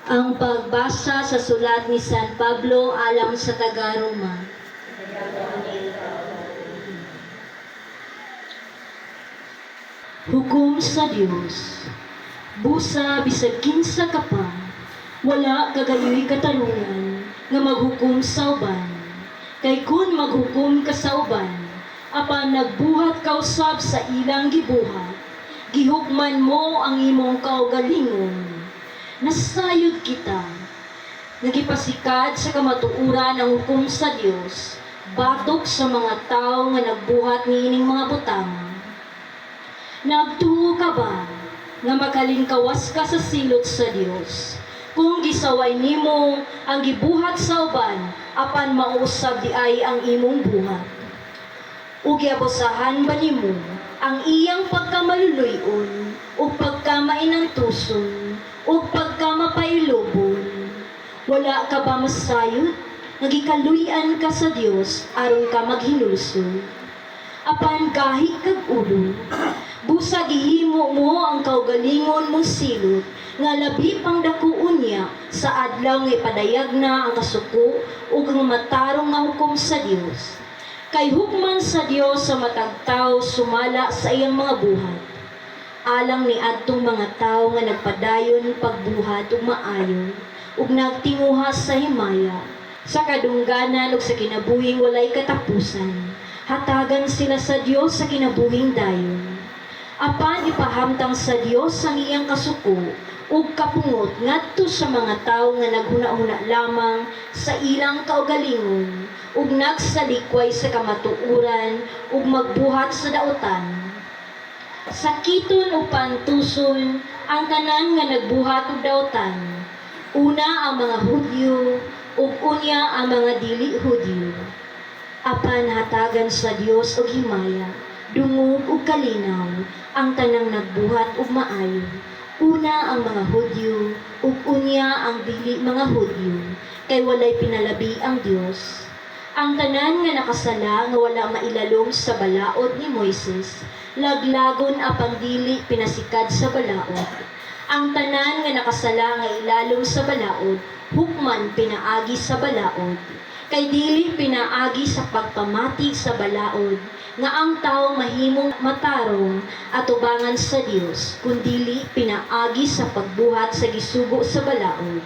Ang pagbasa sa sulat ni San Pablo alang sa taga-Roma. Hukom sa Dios. Busa bisag kinsa ka pa, wala kagayoy katarungan nga maghukom sa uban. Kay kun maghukom ka sa uban, apan nagbuhat ka usab sa ilang gibuhat, gihukman mo ang imong kaugalingon. Nasayod kita, nagipasikad sa kamatuuran ang hukom sa Dios, batok sa mga tao nga nagbuhat niining mga butang. Nagtuo ka ba nga makalingkawas ka sa silot sa Dios? Kung gisaway nimo ang gibuhat sa uban, apan mausab di ay ang imong buhat. O giabusahan ba nimo ang iyang pagkamaluluyon o pagkamainantuson o pagkamapailobon? Wala ka ba masayod? Nagikaluyan ka sa Dios aron ka maghinulsol. Apan kahit kag ulo, busa gihimo mo ang kaugalingon mong silot, nga labi pang dako unya sa adlaw nga ipadayag na ang kasuko ug ang matarong nga hukom sa Dios. Kay hukman sa Dios sa matag tawo sumala sa iyang mga buhat. Alang ni adtong mga tawo nga nagpadayon pagbuhat ug maayo ug nagtinguha sa himaya, sa kadungganan ug sa kinabuhing walay katapusan. Hatagan sila sa Dios sa kinabuhing dayon. Apan ipahamtang sa Dios ang iyang kasuko ug kapungot ngadto sa mga tawo nga naghuna-huna lamang sa ilang kaugalingon ug nagsalikway sa kamatuoran ug magbuhat sa daotan. Sakiton o pantuson ang tanan nga nagbuhat og daotan. Una ang mga Hudyo ug unya ang mga dili Hudyo. Apan hatagan sa Dios og himaya, dungog ug kalinaw ang tanang nagbuhat ug maayo. Una ang mga Hudyo ug unya ang dili mga Hudyo, kay walay pinalabi ang Dios. Ang tanan nga nakasala nga wala mailalom sa balaod ni Moises, laglagon apan dili pinasikad sa balaod. Ang tanan nga nakasala nga ilalom sa balaod, hukman pinaagi sa balaod. Kay dili pinaagi sa pagpamati sa balaod, nga ang tao mahimong matarong at ubangan sa Dios, kundili pinaagi sa pagbuhat sa gisugo sa balaod.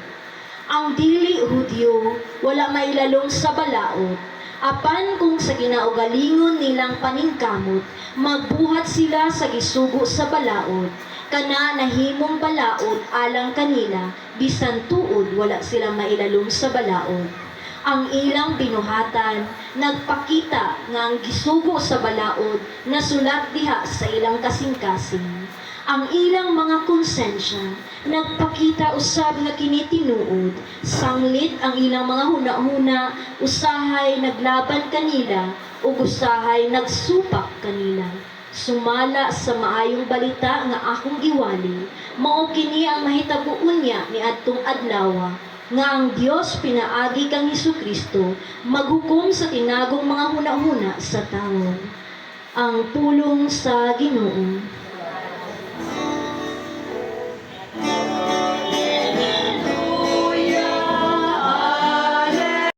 Ang dili Hudyo wala mailalom sa balaod, apan kung sa kinaugalingon nilang paningkamot, magbuhat sila sa gisugo sa balaod, kana nahimong balaod alang kanila, bisan tuod wala sila mailalom sa balaod. Ang ilang binuhatan nagpakita nga ang gisugo sa balaod nasulat diha sa ilang kasing-kasing. Ang ilang mga konsensya nagpakita usab nga kini tinuod, sanglit ang ilang mga huna-huna, usahay naglaban kanila ug usahay nagsupak kanila. Sumala sa maayong balita nga akong iwali, mao kini ang mahitabo unya ni adtong adlaw, nga ang Dios pinaagi kang Hesukristo maghukom sa tinagong mga huna-huna sa tawo. Ang pulong sa Ginoo.